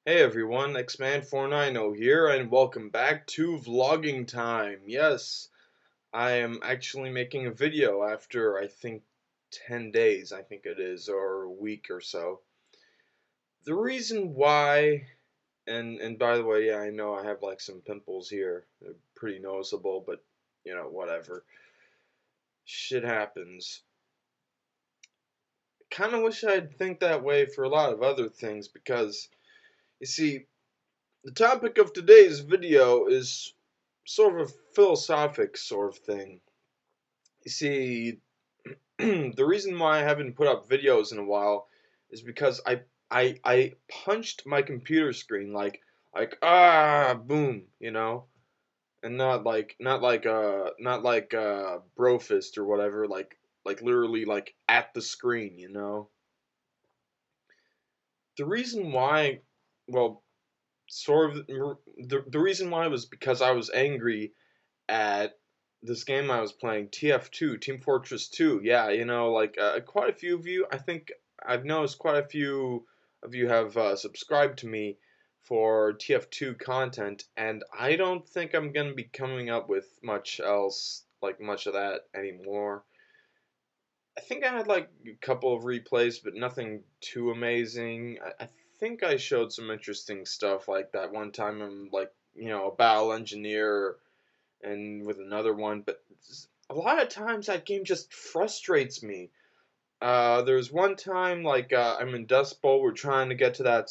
Hey everyone, Xman490 here, and welcome back to vlogging time. Yes, I am actually making a video after, I think, 10 days, I think it is, or a week or so. The reason why, and by the way, yeah, I know I have like some pimples here. They're pretty noticeable, but, whatever. Shit happens. Kinda wish I'd think that way for a lot of other things, because, you see, the topic of today's video is sort of a philosophic sort of thing. You see, the reason why I haven't put up videos in a while is because I punched my computer screen like boom, and not like Brofist or whatever, like literally like at the screen. The reason why, well, sort of the reason why was because I was angry at this game I was playing, TF2, Team Fortress 2. Yeah, quite a few of you, I think I've noticed quite a few of you have subscribed to me for TF2 content, and I don't think I'm going to be coming up with much else, like much of that anymore. I think I had like a couple of replays, but nothing too amazing. I think I showed some interesting stuff, like that one time I'm like, a battle engineer and with another one, but a lot of times that game just frustrates me. There's one time like I'm in Dust Bowl, we're trying to get to that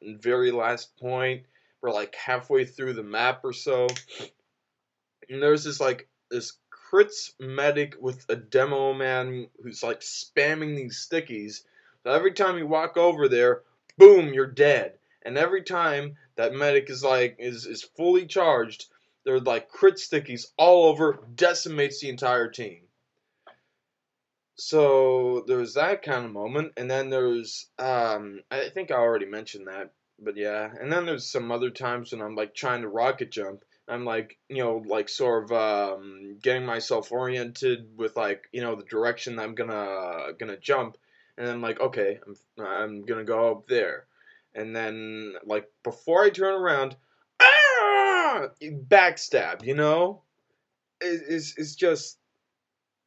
very last point. We're like halfway through the map or so, and there's this crits medic with a demo man who's like spamming these stickies. So every time you walk over there, boom, you're dead. And every time that medic is fully charged, there are like crit stickies all over, decimates the entire team. So there's that kind of moment, and then there's I think I already mentioned that, but yeah, and then there's some other times when I'm like trying to rocket jump. I'm like, like sort of getting myself oriented with like, the direction that I'm gonna jump, and I'm like, okay, I'm gonna go up there, and then like before I turn around, backstab, it's just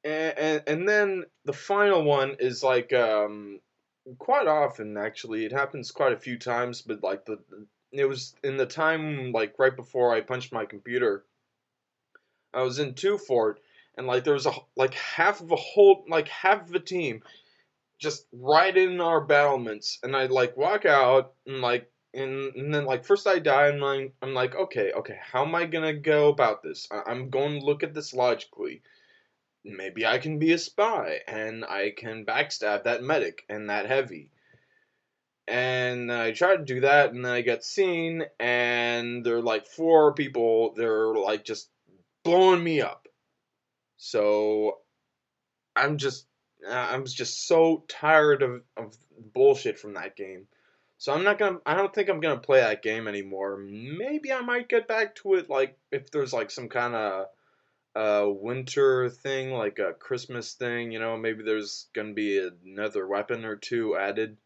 and then the final one is like quite often, actually it happens quite a few times, but like it was in the time like right before I punched my computer. I was in two fort, and like there was like half of a team just right in our battlements, and I like walk out and like and then like first I die, and I'm like, okay, how am I gonna go about this? I'm going to look at this logically. Maybe I can be a spy and I can backstab that medic and that heavy. And I tried to do that, and then I got seen, and there are like four people, they're like just blowing me up. So I'm just I'm just so tired of bullshit from that game. So I don't think I'm gonna play that game anymore. Maybe I might get back to it, like if there's like some kind of winter thing, like a Christmas thing, maybe there's gonna be another weapon or two added.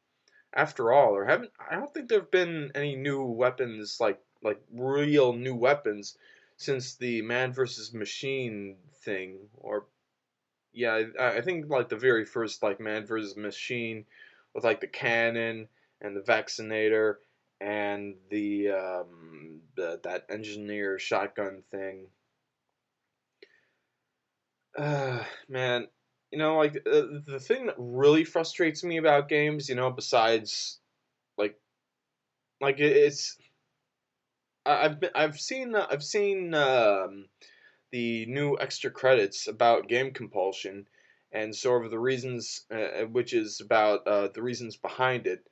After all, I don't think there've been any new weapons, like real new weapons, since the man versus machine thing. Or yeah, I think like the very first like man versus machine with like the cannon and the vaccinator and that engineer shotgun thing. Man, like the thing that really frustrates me about games, besides like it's I've seen the new extra credits about game compulsion and sort of the reasons, which is about the reasons behind it.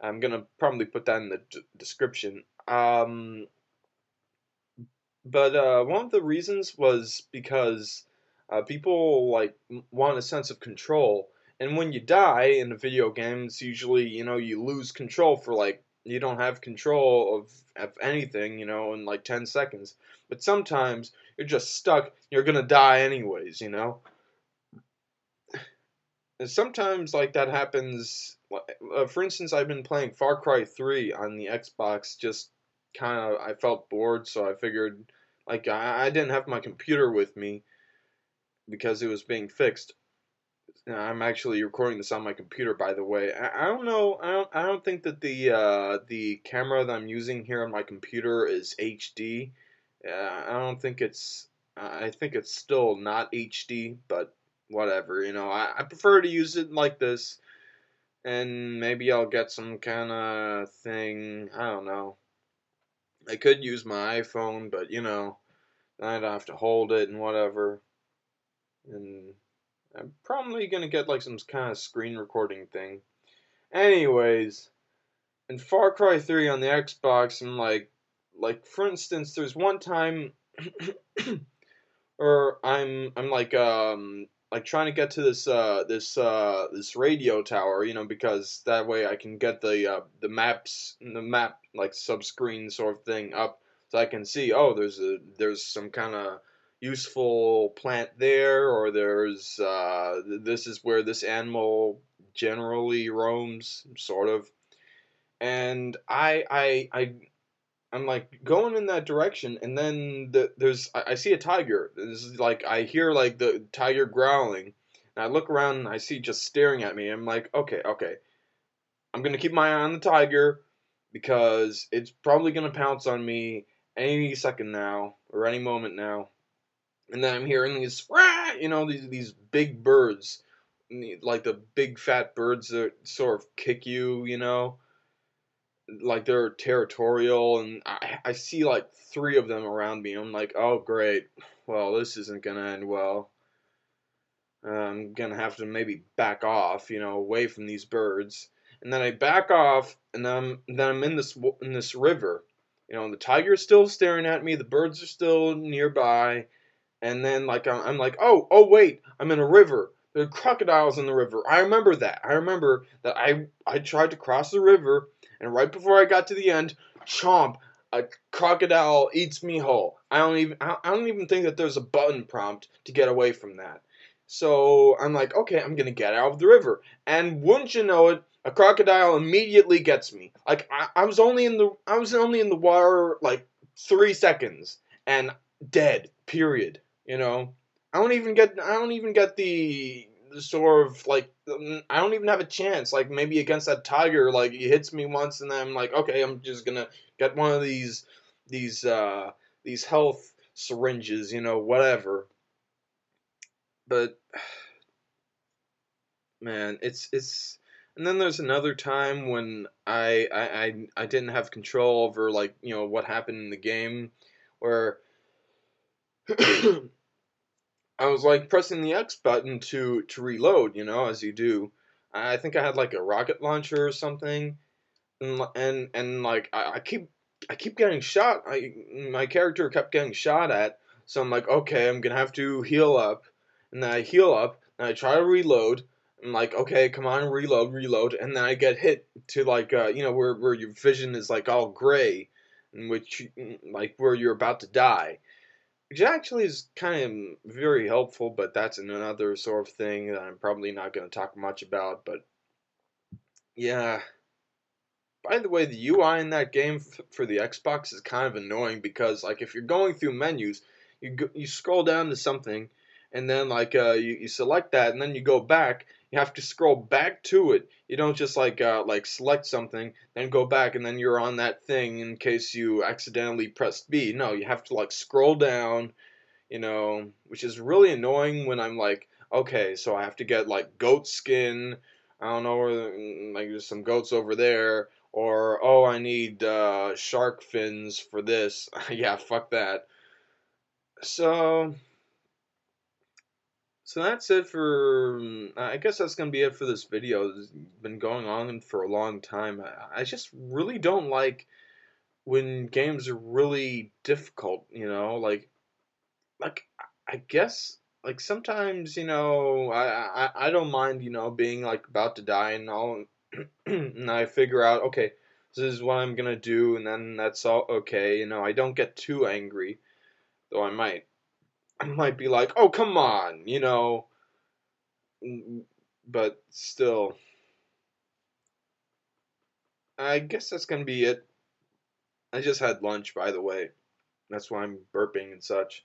I'm gonna probably put that in the description. But one of the reasons was because people like want a sense of control, and when you die in a video game, it's usually you lose control for like you don't have control of anything in like 10 seconds. But sometimes you're just stuck. You're gonna die anyways. And sometimes like that happens For instance, I've been playing Far Cry 3 on the Xbox. Just kind of, I felt bored, so I figured, like, I didn't have my computer with me because it was being fixed. I'm actually recording this on my computer, by the way. I don't know. I don't think that the camera that I'm using here on my computer is HD. I don't think it's. I think it's still not HD, but whatever. I prefer to use it like this, and maybe I'll get some kind of thing. I don't know. I could use my iPhone, but I'd have to hold it and whatever. And I'm probably gonna get like some kind of screen recording thing. Anyways, in Far Cry 3 on the Xbox, I'm like for instance, there's one time or I'm like trying to get to this radio tower, because that way I can get the map like subscreen sort of thing up, so I can see, oh, there's some kind of useful plant there, or this is where this animal generally roams, sort of. And I'm like going in that direction, and then I see a tiger. This is like I hear like the tiger growling, and I look around and I see just staring at me. I'm like, okay, okay, I'm gonna keep my eye on the tiger because it's probably gonna pounce on me any second now or any moment now. And then I'm hearing these, "Rah!" these big birds, like the big fat birds that sort of kick you. Like they're territorial, and I see like three of them around me. I'm like, oh great, well this isn't gonna end well. I'm gonna have to maybe back off, away from these birds. And then I back off, and then I'm in this river. The tiger's still staring at me. The birds are still nearby. And then like I'm like, oh wait, I'm in a river. There are crocodiles in the river. I remember that. I remember that I tried to cross the river, and right before I got to the end, chomp, a crocodile eats me whole. I don't even think that there's a button prompt to get away from that. So I'm like, okay, I'm gonna get out of the river. And wouldn't you know it, a crocodile immediately gets me. Like I was only in the water like 3 seconds and dead. Period. I don't even get the sort of like, I don't even have a chance. Like maybe against that tiger, like he hits me once, and then I'm like, okay, I'm just gonna get one of these uh these health syringes, whatever. But man, it's. And then there's another time when I didn't have control over, like, what happened in the game, where I was like pressing the X button to reload, as you do. I think I had like a rocket launcher or something, and like I keep getting shot. My character kept getting shot at, so I'm like, okay, I'm gonna have to heal up, and then I heal up, and I try to reload. I'm like, okay, come on, reload, and then I get hit to like where your vision is like all gray, in which like where you're about to die. Which actually is kind of very helpful, but that's another sort of thing that I'm probably not going to talk much about. But yeah, by the way, the UI in that game for the Xbox is kind of annoying because, like, if you're going through menus, you scroll down to something, and then like you select that, and then you go back. You have to scroll back to it. You don't just like select something, then go back, and then you're on that thing in case you accidentally pressed B. No, you have to like scroll down, which is really annoying when I'm like, okay, so I have to get like goat skin. I don't know, like there's some goats over there, or oh, I need shark fins for this. Yeah, fuck that. So, so that's it for. I guess that's gonna be it for this video. It's been going on for a long time. I just really don't like when games are really difficult. Like I guess like sometimes I don't mind being like about to die and all, and I figure out, okay, this is what I'm gonna do, and then that's all okay. I don't get too angry, though I might be like, oh come on, but still. I guess that's gonna be it. I just had lunch, by the way. That's why I'm burping and such.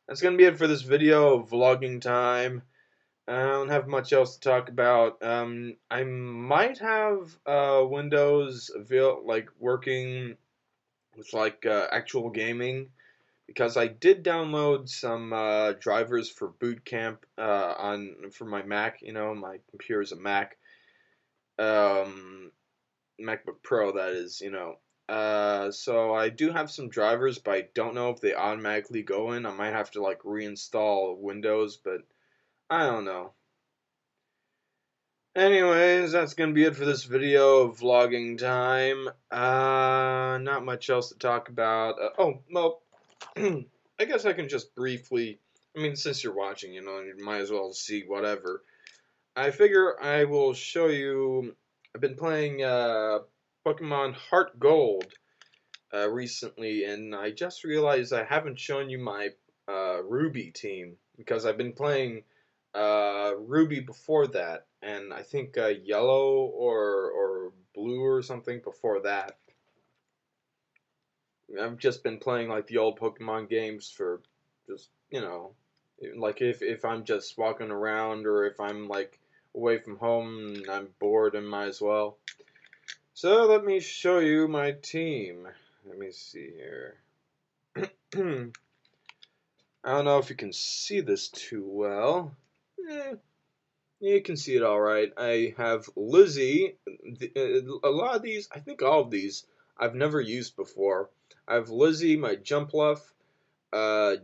That's gonna be it for this video of vlogging time. I don't have much else to talk about. I might have Windows like working with like actual gaming because I did download some drivers for Boot Camp on for my Mac. You know, my computer is a Mac, um, MacBook Pro. That is, you know. So I do have some drivers, but I don't know if they automatically go in. I might have to like reinstall Windows, but I don't know. Anyways, that's gonna be it for this video of vlogging time. Not much else to talk about. Oh, well, I guess I can just briefly. I mean, since you're watching, you know, you might as well see whatever. I figure I will show you. I've been playing Pokemon Heart Gold recently, and I just realized I haven't shown you my Ruby team because I've been playing Ruby before that, and I think Yellow or Blue or something before that. I've just been playing like the old Pokemon games for just, you know, like if I'm just walking around or if I'm like away from home and I'm bored and might as well. So let me show you my team. Let me see here. I don't know if you can see this too well. Eh, you can see it all right. I have Lizzie. A lot of these, I think all of these, I've never used before. I have Lizzie, my Jumpluff.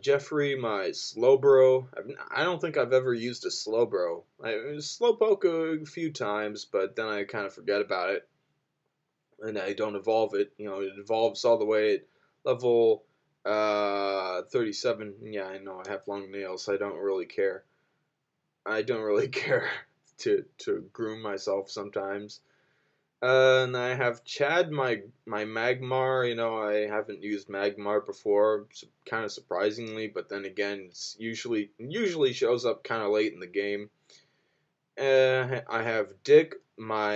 Jeffrey, my Slowbro. I don't think I've ever used a Slowbro. I Slowpoke a few times, but then I kind of forget about it, and I don't evolve it. You know, it evolves all the way at level 37. Yeah, I know I have long nails, so I don't really care. I don't really care to groom myself sometimes. And I have Chad, my Magmar. You know, I haven't used Magmar before, kind of surprisingly. But then again, it's usually shows up kind of late in the game. I have Dick, my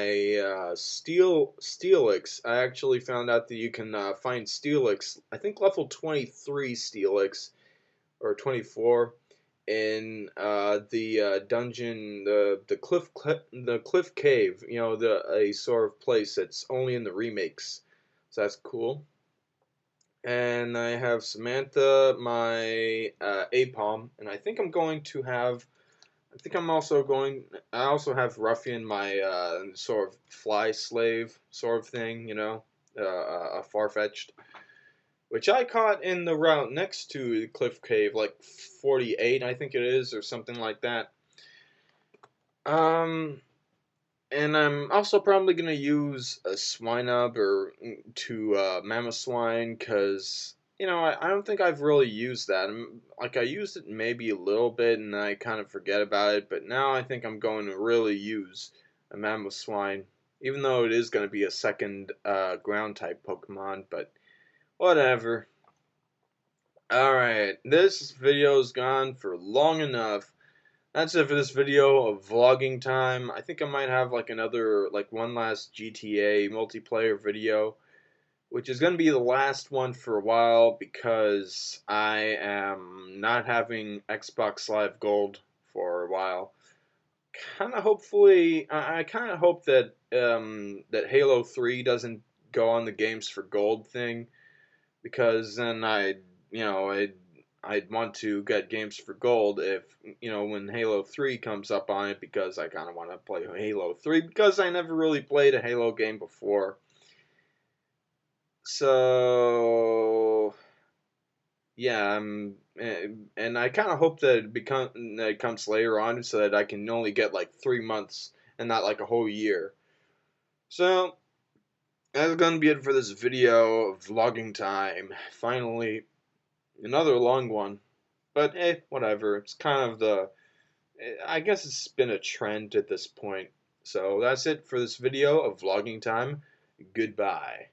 Steelix. I actually found out that you can find Steelix. I think level 23 Steelix or 24 in the dungeon, the cliff cave. You know, a sort of place that's only in the remakes. So that's cool. And I have Samantha, my Apom, and I think I'm going to have. I think I'm also going. I also have Ruffian, my sort of fly slave sort of thing. You know, a far-fetched, which I caught in the route next to the cliff cave, like 48, I think it is, or something like that. Um, and I'm also probably gonna use a Swinub or to Mamoswine, cause you know I don't think I've really used that. Like I used it maybe a little bit, and I kind of forget about it. But now I think I'm going to really use a Mamoswine, even though it is going to be a second ground type Pokemon. But whatever. Alright, this video's gone for long enough. That's it for this video of vlogging time. I think I might have like another, like one last GTA multiplayer video, which is going to be the last one for a while because I am not having Xbox Live Gold for a while. Kind of hopefully, I kind of hope that that Halo 3 doesn't go on the games for gold thing, because then I'd want to get games for gold if, you know, when Halo 3 comes up on it, because I kind of want to play Halo 3 because I never really played a Halo game before. So yeah, and I kind of hope that it comes later on so that I can only get like 3 months and not like a whole year. So that's gonna be it for this video of vlogging time. Finally, another long one. But whatever. It's kind of I guess it's been a trend at this point. So that's it for this video of vlogging time. Goodbye.